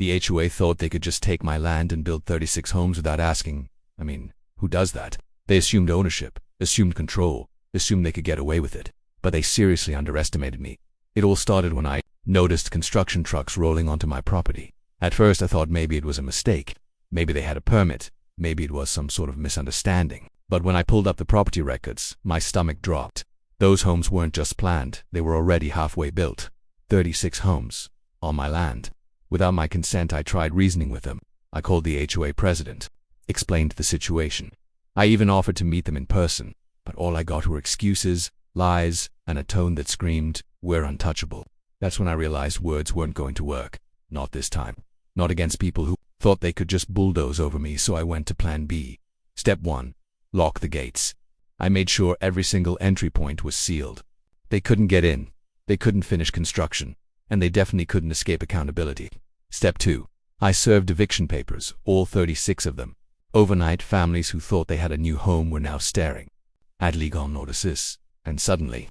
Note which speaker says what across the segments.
Speaker 1: The HOA thought they could just take my land and build 36 homes without asking. I mean, who does that? They assumed ownership, assumed control, assumed they could get away with it. But they seriously underestimated me. It all started when I noticed construction trucks rolling onto my property. At first I thought maybe it was a mistake. Maybe they had a permit. Maybe it was some sort of misunderstanding. But when I pulled up the property records, my stomach dropped. Those homes weren't just planned, they were already halfway built. 36 homes. On my land. Without my consent, I tried reasoning with them. I called the HOA president. Explained the situation. I even offered to meet them in person. But all I got were excuses, lies, and a tone that screamed, "We're untouchable." That's when I realized words weren't going to work. Not this time. Not against people who thought they could just bulldoze over me, so I went to plan B. Step 1. Lock the gates. I made sure every single entry point was sealed. They couldn't get in. They couldn't finish construction. And they definitely couldn't escape accountability. Step 2. I served eviction papers, all 36 of them. Overnight, families who thought they had a new home were now staring at legal notices. And suddenly,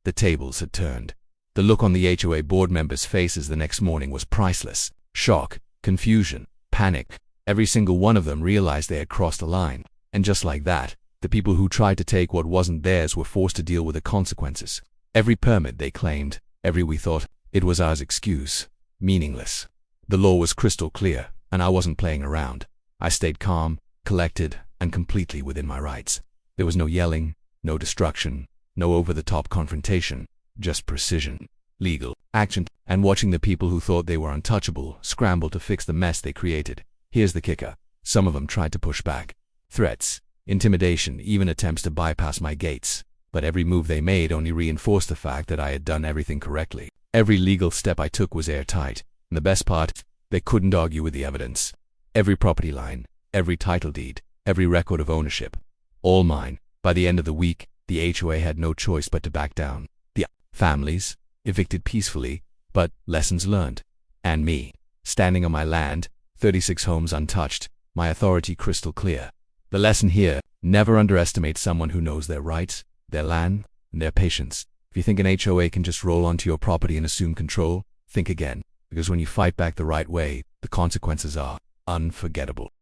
Speaker 1: the tables had turned. The look on the HOA board members' faces the next morning was priceless. Shock, confusion, panic. Every single one of them realized they had crossed a line. And just like that, the people who tried to take what wasn't theirs were forced to deal with the consequences. Every permit they claimed, every "we thought it was ours" excuse, meaningless. The law was crystal clear, and I wasn't playing around. I stayed calm, collected, and completely within my rights. There was no yelling, no destruction, no over-the-top confrontation, just precision, legal action, and watching the people who thought they were untouchable scramble to fix the mess they created. Here's the kicker. Some of them tried to push back. Threats, intimidation, even attempts to bypass my gates. But every move they made only reinforced the fact that I had done everything correctly. Every legal step I took was airtight. And the best part, they couldn't argue with the evidence. Every property line, every title deed, every record of ownership. All mine. By the end of the week, the HOA had no choice but to back down. The families, evicted peacefully, but lessons learned. And me, standing on my land, 36 homes untouched, my authority crystal clear. The lesson here, never underestimate someone who knows their rights, their land, and their patience. If you think an HOA can just roll onto your property and assume control, think again. Because when you fight back the right way, the consequences are unforgettable.